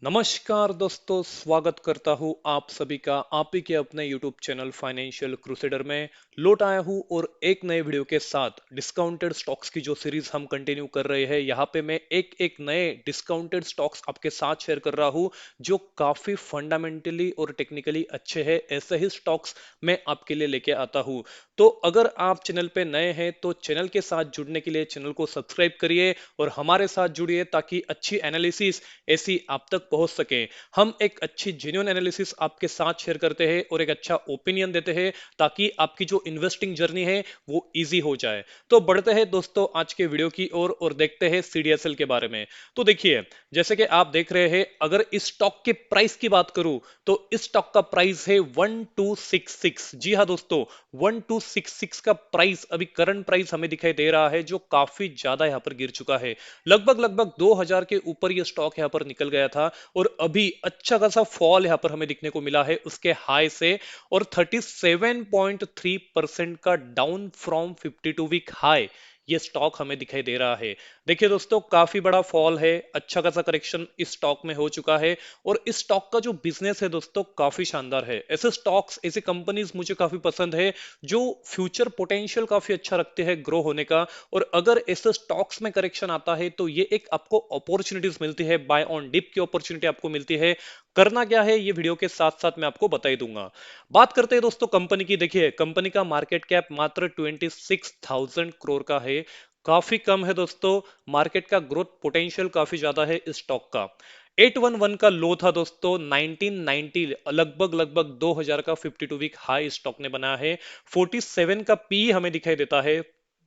नमस्कार दोस्तों, स्वागत करता हूं आप सभी का आप ही के अपने YouTube चैनल फाइनेंशियल क्रूसेडर में। लौट आया हूं और एक नए वीडियो के साथ डिस्काउंटेड स्टॉक्स की जो सीरीज हम कंटिन्यू कर रहे हैं, यहां पे मैं एक एक नए डिस्काउंटेड स्टॉक्स आपके साथ शेयर कर रहा हूं जो काफी फंडामेंटली और टेक्निकली अच्छे हैं। ऐसे ही स्टॉक्स मैं आपके लिए लेके आता हूं। तो अगर आप चैनल पे नए हैं तो चैनल के साथ जुड़ने के लिए चैनल को सब्सक्राइब करिए और हमारे साथ जुड़िए ताकि अच्छी एनालिसिस ऐसी आप तक पहुंच सके। हम एक अच्छी जेन्युइन एनालिसिस आपके साथ शेयर करते हैं और एक अच्छा ओपिनियन देते हैं ताकि आपकी जो इन्वेस्टिंग जर्नी है वो इजी हो जाए। तो बढ़ते हैं दोस्तों आज के वीडियो की ओर और देखते हैं सीडीएसएल के बारे में। तो देखिए, जैसे कि आप देख रहे हैं, अगर इस स्टॉक के प्राइस की बात करूं तो इस स्टॉक का प्राइस है 1266। जी हाँ दोस्तों, 1266 का प्राइस अभी करंट प्राइस हमें दिखाई दे रहा है जो काफी ज्यादा यहां पर गिर चुका है। लगभग लगभग 2000 के ऊपर ये स्टॉक यहां पर निकल गया था और अभी अच्छा खासा फॉल यहां पर हमें दिखने को मिला है उसके हाई से, और 37.3% का डाउन फ्रॉम 52 वीक हाई ये स्टॉक हमें दिखाई दे रहा है। देखिए दोस्तों, काफी बड़ा फॉल है, अच्छा खासा करेक्शन इस स्टॉक में हो चुका है। और इस स्टॉक का जो बिजनेस है दोस्तों काफी शानदार है। ऐसे स्टॉक्स, ऐसी कंपनीज मुझे काफी पसंद है जो फ्यूचर पोटेंशियल काफी अच्छा रखते हैं ग्रो होने का। और अगर ऐसे स्टॉक्स में करेक्शन आता है तो ये एक आपको अपॉर्चुनिटीज मिलती है, बाय ऑन डिप की अपॉर्चुनिटी आपको मिलती है। करना क्या है ये वीडियो के साथ साथ मैं आपको बता ही दूंगा। बात करते हैं दोस्तों कंपनी की। देखिए, कंपनी का मार्केट कैप मात्र 26,000 करोड़ का है। काफी कम है दोस्तों। मार्केट का ग्रोथ पोटेंशियल काफी ज्यादा है इस स्टॉक का। 811 का लो था दोस्तों 1990, लगभग लगभग 2000 का 52 वीक हाई स्टॉक ने बना है। 47 का पी हमें दिखाई देता है।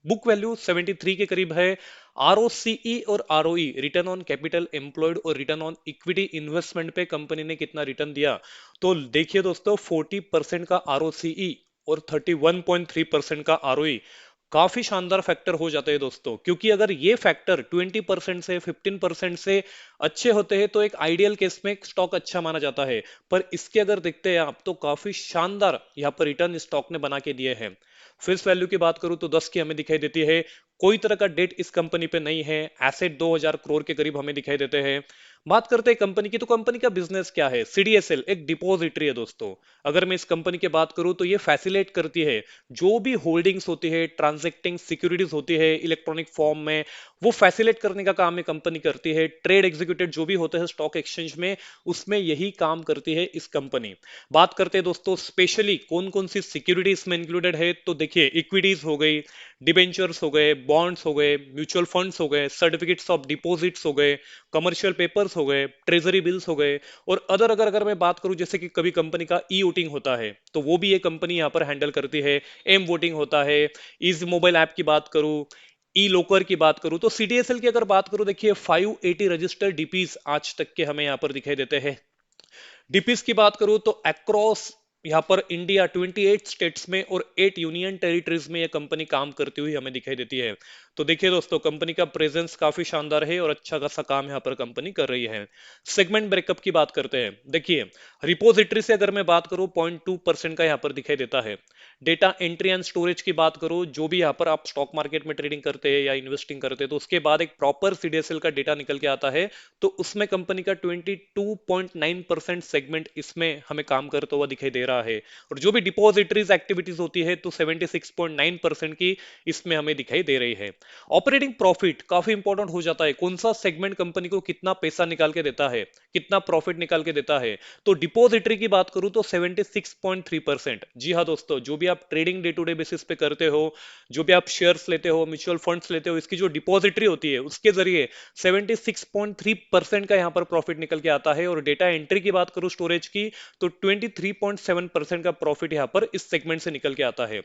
बुक वैल्यू 73 के करीब है। आरओसीई और ROE, return on capital employed और रिटर्न ऑन इक्विटी इन्वेस्टमेंट पे कंपनी ने कितना रिटर्न दिया, तो देखिए दोस्तों, 40% का आरओसीई और 31.3% का आरओई। काफी शानदार फैक्टर हो जाते हैं दोस्तों, क्योंकि अगर ये फैक्टर 20% से 15% से अच्छे होते हैं तो एक आइडियल केस में स्टॉक अच्छा माना जाता है। पर इसके अगर देखते हैं आप तो काफी शानदार यहाँ पर रिटर्न स्टॉक ने बना के दिए हैं। फेस वैल्यू की बात करूं तो 10 की हमें दिखाई देती है। कोई तरह का डेट इस कंपनी पे नहीं है। एसेट 2000 करोड़ के करीब हमें दिखाई देते हैं। बात करते हैं कंपनी की, तो कंपनी का बिजनेस क्या है? सीडीएसएल एक डिपॉजिटरी है दोस्तों। अगर मैं इस कंपनी की बात करूं तो ये फैसिलिटेट करती है जो भी होल्डिंग्स होती है, ट्रांजैक्टिंग सिक्योरिटीज होती है इलेक्ट्रॉनिक फॉर्म में, वो फैसिलिटेट करने का काम ये कंपनी करती है। ट्रेड एग्जीक्यूटिव जो भी होते हैं स्टॉक एक्सचेंज में, उसमें यही काम करती है इस कंपनी। बात करते हैं दोस्तों स्पेशली कौन कौन सी सिक्योरिटीज में इंक्लूडेड है, तो देखिए, इक्विटीज हो गई, डिबेंचर्स हो गए, बॉन्ड्स हो गए, म्यूचुअल फंड्स हो गए, सर्टिफिकेट्स ऑफ डिपॉजिट्स हो गए, कमर्शियल पेपर्स हो गए, ट्रेजरी बिल्स हो गए, और अदर अगर अगर मैं बात करूं जैसे कि कभी कंपनी का ई वोटिंग होता है तो वो भी ये कंपनी यहाँ पर हैंडल करती है। एम वोटिंग होता है। इज मोबाइल ऐप की बात करूं, ई लोकर की बात करूं, तो सीडीएसएल की अगर बात करूं, देखिए 580 रजिस्टर्ड डीपीज आज तक के हमें यहाँ पर दिखाई देते हैं। डीपीज की बात करूं तो अक्रॉस यहाँ पर इंडिया 28 स्टेट्स में और 8 यूनियन टेरिटरीज में यह कंपनी काम करती हुई हमें दिखाई देती है। तो देखिए दोस्तों, कंपनी का प्रेजेंस काफी शानदार है और अच्छा खासा काम यहाँ पर कंपनी कर रही है। सेगमेंट ब्रेकअप की बात करते हैं। देखिए, रिपोजिटरी से अगर मैं बात करूं 0.2% का यहाँ पर दिखाई देता है। डेटा एंट्री एंड स्टोरेज की बात करूं, जो भी यहाँ पर आप स्टॉक मार्केट में ट्रेडिंग करते हैं या इन्वेस्टिंग करते हैं तो उसके बाद एक प्रॉपर सीडीएसएल का डेटा निकल के आता है। तो उसमें कंपनी का 22.9% सेगमेंट इसमें हमें काम करता हुआ दिखाई दे रहा है। और जो भी डिपॉजिटरीज एक्टिविटीज होती है तो 76.9% की इसमें हमें दिखाई दे रही है। ऑपरेटिंग प्रॉफिट काफी इंपॉर्टेंट हो जाता है, कौन सा सेगमेंट कंपनी को कितना पैसा निकाल के देता है, कितना प्रॉफिट निकाल के देता है। तो डिपॉजिटरी की बात करूं तो 76.3%। जी हाँ दोस्तों, जो भी आप trading day to day basis पे करते हो, जो भी आप शेयर्स लेते हो, म्यूचुअल फंड्स लेते हो, इसकी जो डिपॉजिटरी होती है उसके जरिए 76.3% का यहाँ पर प्रॉफिट निकल के आता है। और डेटा एंट्री की बात करूं स्टोरेज की तो 23.7% का प्रॉफिट यहाँ पर इस सेगमेंट से निकल के आता है।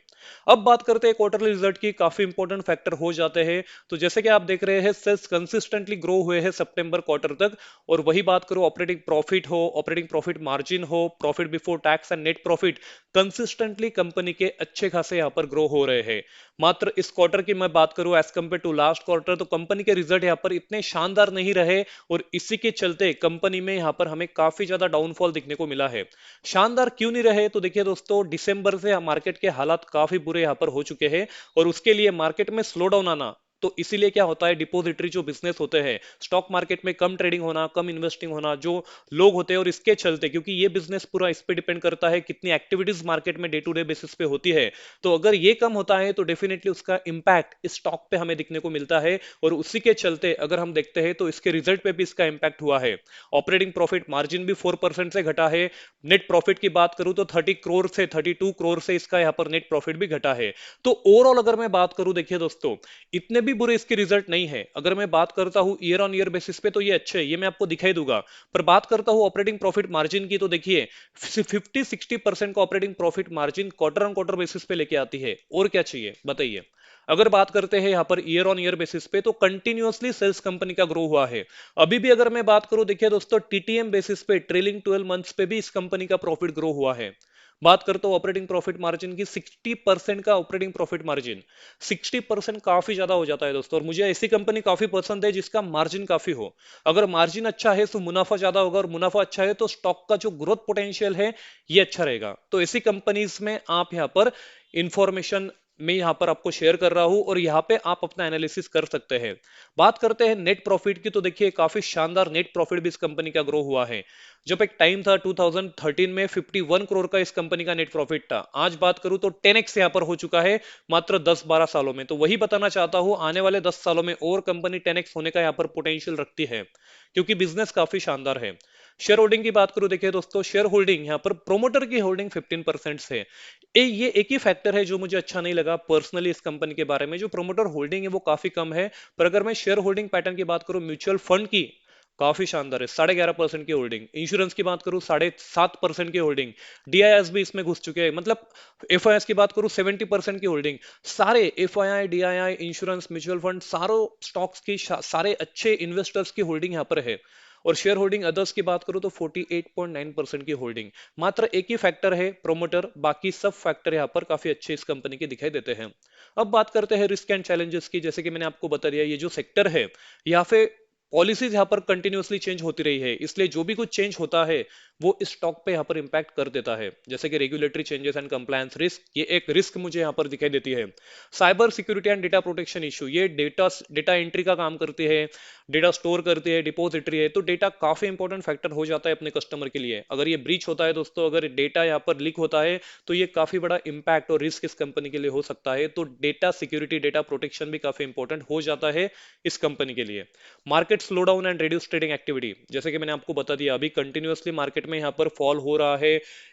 अब बात करते हैं क्वार्टरली रिजल्ट की। काफी इंपॉर्टेंट फैक्टर हो जाते हैं। तो जैसे कि आप देख रहे हैं, सेल्स कंसिस्टेंटली ग्रो हुए हैं सितंबर क्वार्टर तक। और वही बात करो, ऑपरेटिंग प्रॉफिट हो, ऑपरेटिंग प्रॉफिट मार्जिन हो, profit before tax and net profit, consistently company के अच्छे खासे यहाँ पर ग्रो हो रहे हैं। मात्र इस क्वार्टर की मैं बात करूं as compare to last quarter तो कंपनी के रिजल्ट यहाँ पर इतने शानदार नहीं रहे। और इसी के चलते कंपनी में यहाँ पर हमें काफी ज्यादा डाउनफॉल दिखने को मिला है। शानदार क्यों नहीं रहे, तो देखिए दोस्तों, दिसंबर से मार्केट के हालात काफी बुरे यहाँ पर हो चुके हैं और उसके लिए मार्केट में स्लो डाउन आना तो इसीलिए क्या होता है, डिपॉजिटरी जो बिजनेस होते हैं, स्टॉक मार्केट में कम ट्रेडिंग होना, कम इन्वेस्टिंग होना जो लोग होते हैं, और इसके चलते, क्योंकि ये बिजनेस पूरा इस पे डिपेंड करता है कितनी एक्टिविटीज मार्केट में डे टू डे बेसिस पे होती है, तो अगर ये कम होता है तो डेफिनेटली उसका इंपैक्ट इस स्टॉक पे हमें दिखने को मिलता है। और उसी के चलते अगर हम देखते हैं तो इसके रिजल्ट पे भी इसका इंपैक्ट हुआ है। ऑपरेटिंग प्रॉफिट मार्जिन भी 4% से घटा है। नेट प्रॉफिट की बात करूं तो 30 करोड़ से 32 करोड़ से इसका यहाँ पर नेट प्रॉफिट भी घटा है। तो ओवरऑल अगर मैं बात करूं, देखिए दोस्तों, इतने भी बुरे इसके रिजल्ट नहीं है। अगर मैं बात करता हूं ईयर ऑन ईयर बेसिस पे तो ये अच्छे है, ये मैं आपको दिखाई दूंगा। पर बात करता हूं ऑपरेटिंग प्रॉफिट मार्जिन की, तो देखिए 50-60% का operating profit margin quarter on quarter basis पे लेके आती है। और क्या चाहिए बताइए। अगर बात करते हैं यहाँ per year on year basis पे, तो कंटिन्यूअसली सेल्स कंपनी का ग्रो हुआ है। अभी भी अगर मैं बात करूं, देखिए दोस्तों, टीटीएम बेसिस पे ट्रेलिंग 12 मंथ्स पे भी इस कंपनी का प्रॉफिट ग्रो हुआ है। बात करते हो ऑपरेटिंग प्रॉफिट मार्जिन की, 60% का ऑपरेटिंग प्रॉफिट मार्जिन, 60% काफी ज्यादा हो जाता है दोस्तों। और मुझे ऐसी कंपनी काफी पसंद है जिसका मार्जिन काफी हो। अगर मार्जिन अच्छा है तो मुनाफा ज्यादा होगा, और मुनाफा अच्छा है तो स्टॉक का जो ग्रोथ पोटेंशियल है ये अच्छा रहेगा। तो ऐसी कंपनीज में आप यहाँ पर इंफॉर्मेशन मैं यहाँ पर आपको शेयर कर रहा हूं, और यहाँ पे आप अपना एनालिसिस कर सकते हैं। बात करते हैं नेट प्रॉफिट की, तो देखिए काफी शानदार नेट प्रॉफिट भी इस कंपनी का ग्रो हुआ है। जब एक टाइम था 2013 में 51 करोड़ का इस कंपनी का नेट प्रॉफिट था, आज बात करूं तो 10x यहाँ पर हो चुका है मात्र 10-12 सालों में। तो वही बताना चाहता हूं, आने वाले 10 सालों में और कंपनी 10x होने का यहाँ पर पोटेंशियल रखती है, क्योंकि बिजनेस काफी शानदार है। शेयर होल्डिंग की बात करूं, देखिए दोस्तों, शेयर होल्डिंग यहाँ पर प्रोमोटर की होल्डिंग 15% है। ये एक ही फैक्टर है जो मुझे अच्छा नहीं लगा पर्सनली इस कंपनी के बारे में, जो प्रोमोटर होल्डिंग है वो काफी कम है। पर अगर मैं शेयर होल्डिंग पैटर्न की बात करूं म्यूचुअल फंड की, काफी शानदार है, 11.5% की होल्डिंग। इंश्योरेंस की बात करूं 7.5% की होल्डिंग। डीआईएस भी इसमें घुस चुके हैं, मतलब एफआईएस की बात करूं 70% की होल्डिंग। सारे FII, DII, insurance, mutual fund, सारों स्टॉक्स की सारे अच्छे इन्वेस्टर्स की होल्डिंग यहाँ पर है। और शेयर होल्डिंग अदर्स की बात करूं तो 48.9% की होल्डिंग। मात्र एक ही फैक्टर है प्रोमोटर, बाकी सब फैक्टर यहाँ पर काफी अच्छे इस कंपनी के दिखाई देते हैं। अब बात करते हैं रिस्क एंड चैलेंजेस की। जैसे कि मैंने आपको बता दिया, ये जो सेक्टर है यहाँ पे पॉलिसीज यहाँ पर कंटिन्यूअसली चेंज होती रही है, इसलिए जो भी कुछ चेंज होता है वो इस स्टॉक पे यहाँ पर इंपैक्ट कर देता है। जैसे कि regulatory changes and compliance risk, ये एक रिस्क मुझे यहाँ पर दिखाई देती है। Cyber security and data protection issue, ये डेटा डेटा एंट्री का काम करती है, डेटा स्टोर करती है, डिपॉजिटरी है, तो डेटा काफी इंपॉर्टेंट फैक्टर हो जाता है अपने कस्टमर के लिए। अगर ये ब्रीच होता है दोस्तों, अगर डेटा यहाँ पर लीक होता है, तो ये काफी बड़ा इंपैक्ट और रिस्क इस कंपनी के लिए हो सकता है। तो डेटा सिक्योरिटी, डेटा प्रोटेक्शन भी काफी इंपॉर्टेंट हो जाता है इस कंपनी के लिए। Market slow down and reduce trading activity, जैसे कि मैंने आपको बता दिया, अभी कंटिन्यूअसली मार्केट में यहाँ पर फॉल हो रहा है।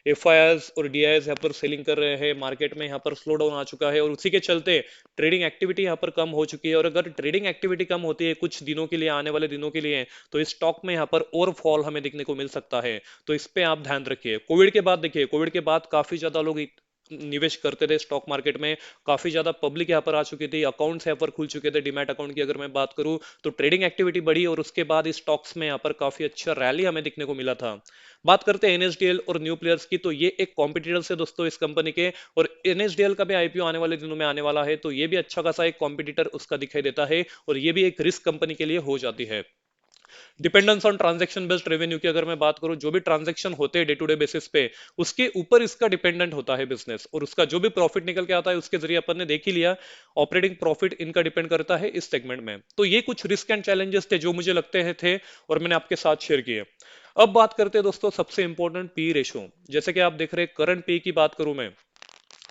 एफआईआईज और डीआईएस यहाँ पर सेलिंग कर रहे हैं, मार्केट में यहाँ पर स्लो डाउन आ चुका है, और उसी के चलते ट्रेडिंग एक्टिविटी यहाँ पर कम हो चुकी है। और अगर ट्रेडिंग एक्टिविटी कम होती है कुछ दिनों के लिए, आने वाले दिनों के लिए, तो इस स्टॉक में यहाँ पर और फॉल हमें देखने को मिल सकता है। तो इस पे आप ध्यान रखिए। कोविड के बाद देखिए, कोविड के बाद काफी ज्यादा लोग निवेश करते थे स्टॉक मार्केट में, काफी ज्यादा पब्लिक यहाँ पर आ चुकी थी, अकाउंट्स यहाँ पर खुल चुके थे। डिमैट अकाउंट की अगर मैं बात करूं तो ट्रेडिंग एक्टिविटी बढ़ी, और उसके बाद इस स्टॉक्स में यहाँ पर काफी अच्छा रैली हमें दिखने को मिला था। बात करते हैं एनएसडीएल और न्यू प्लेयर्स की, तो ये एक कॉम्पिटिटर्स है दोस्तों इस कंपनी के, और एनएसडीएल का भी आईपीओ आने वाले दिनों में आने वाला है, तो ये भी अच्छा खासा एक कॉम्पिटिटर उसका दिखाई देता है, और ये भी एक रिस्क कंपनी के लिए हो जाती है। Dependence on transaction based revenue की अगर मैं बात करूं, जो भी ट्रांजैक्शन होते हैं डे टू डे बेसिस पे, उसके ऊपर इसका डिपेंडेंट होता है बिजनेस, और उसका जो भी प्रॉफिट निकल के आता है उसके जरिए अपन ने देख ही लिया, ऑपरेटिंग प्रॉफिट इनका डिपेंड करता है इस सेगमेंट में। तो ये कुछ रिस्क एंड चैलेंजेस थे जो मुझे लगते हैं थे, और मैंने आपके साथ शेयर किए। अब बात करते हैं दोस्तों सबसे इंपॉर्टेंट पी रेशो। जैसे कि आप देख रहे हैं करंट पी की बात करूं मैं,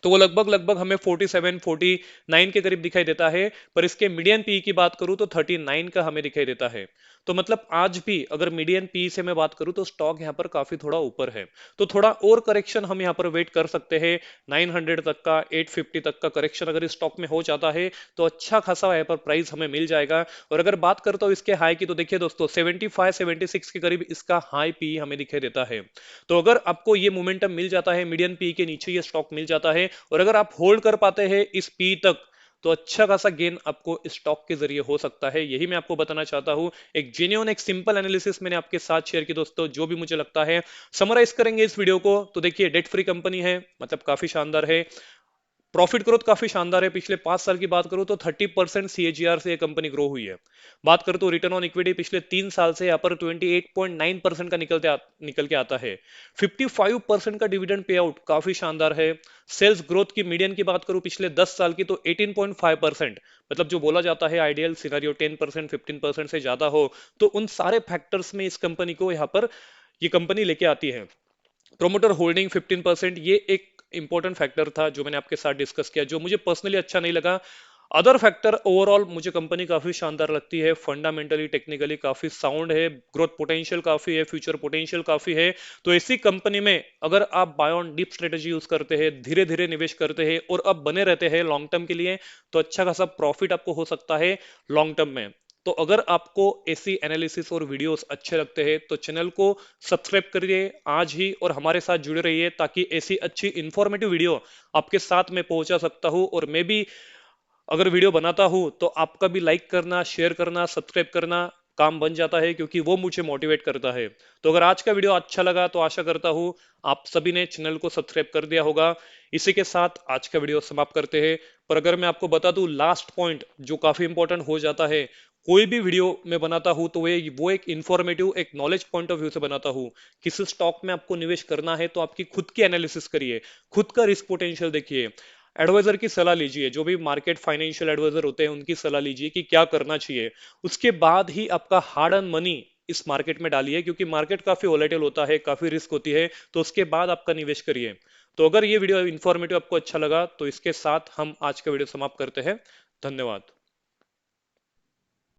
तो वो लगभग लगभग हमें 47-49 के करीब दिखाई देता है। पर इसके मीडियन पी की बात करूं तो 39 का हमें दिखाई देता है। तो मतलब आज भी अगर मीडियन पी से मैं बात करूं तो स्टॉक यहां पर काफी थोड़ा ऊपर है। तो थोड़ा और करेक्शन हम यहां पर वेट कर सकते हैं, 900 तक का, 850 तक का करेक्शन अगर इस स्टॉक में हो जाता है तो अच्छा खासा यहाँ पर प्राइस हमें मिल जाएगा। और अगर बात करता हूँ इसके हाई की, तो देखिए दोस्तों 75-76 के करीब इसका हाई पी हमें दिखाई देता है। तो अगर आपको ये मोमेंटम मिल जाता है, मीडियन पी के नीचे ये स्टॉक मिल जाता है, और अगर आप होल्ड कर पाते हैं इस पी तक, तो अच्छा खासा गेन आपको स्टॉक के जरिए हो सकता है। यही मैं आपको बताना चाहता हूं, एक जेन्युइन, एक सिंपल एनालिसिस मैंने आपके साथ शेयर की दोस्तों, जो भी मुझे लगता है। समराइज करेंगे इस वीडियो को, तो देखिए डेट फ्री कंपनी है, मतलब काफी शानदार है। प्रॉफिट ग्रोथ काफी शानदार है। पिछले 5 साल की बात करूं तो 30% सीएजीआर से ये कंपनी ग्रो हुई है। बात करूं तो रिटर्न ऑन इक्विटी पिछले 3 साल से यहाँ पर 28.9% का निकल के आता है। 55% का डिविडेंड पे आउट काफी शानदार है। सेल्स ग्रोथ की मीडियन की बात करूं पिछले 10 साल की तो 18.5%, मतलब जो बोला जाता है आइडियल सिनेरियो 10% 15% से ज्यादा हो, तो उन सारे फैक्टर्स में इस कंपनी को यहाँ पर ये कंपनी लेके आती है। प्रोमोटर होल्डिंग 15%, ये एक इंपॉर्टेंट फैक्टर था जो मैंने आपके साथ डिस्कस किया, जो मुझे पर्सनली अच्छा नहीं लगा। अदर फैक्टर ओवरऑल मुझे कंपनी काफी शानदार लगती है, फंडामेंटली टेक्निकली काफी साउंड है, ग्रोथ पोटेंशियल काफी है, फ्यूचर पोटेंशियल काफी है। तो ऐसी कंपनी में अगर आप buy on dip strategy use करते हैं, धीरे धीरे निवेश करते हैं और अब बने रहते हैं लॉन्ग टर्म के लिए, तो अच्छा खासा प्रॉफिट आपको हो सकता है लॉन्ग टर्म में। तो अगर आपको ऐसी एनालिसिस और वीडियोस अच्छे लगते हैं तो चैनल को सब्सक्राइब करिए आज ही और हमारे साथ जुड़े रहिए, ताकि ऐसी अच्छी इंफॉर्मेटिव वीडियो आपके साथ में पहुंचा सकता हूं। और मैं भी अगर वीडियो बनाता हूं तो आपका भी लाइक करना, शेयर करना, सब्सक्राइब करना काम बन जाता है, क्योंकि वो मुझे मोटिवेट करता है। तो अगर आज का वीडियो अच्छा लगा तो आशा करता हूं आप सभी ने चैनल को सब्सक्राइब कर दिया होगा। इसी के साथ आज का वीडियो समाप्त करते हैं। पर अगर मैं आपको बता दूं लास्ट पॉइंट जो काफी इंपॉर्टेंट हो जाता है, कोई भी वीडियो मैं बनाता हूं तो वो एक इंफॉर्मेटिव, एक नॉलेज पॉइंट ऑफ व्यू से बनाता हूं। किसी स्टॉक में आपको निवेश करना है तो आपकी खुद की एनालिसिस करिए, खुद का रिस्क पोटेंशियल देखिए, एडवाइजर की सलाह लीजिए, जो भी मार्केट फाइनेंशियल एडवाइजर होते हैं उनकी सलाह लीजिए कि क्या करना चाहिए। उसके बाद ही आपका हार्ड अर्न मनी इस मार्केट में डालिए, क्योंकि मार्केट काफी वोलेटिल होता है, काफी रिस्क होती है, तो उसके बाद आपका निवेश करिए। तो अगर ये वीडियो इंफॉर्मेटिव आपको अच्छा लगा तो इसके साथ हम आज का वीडियो समाप्त करते हैं। धन्यवाद।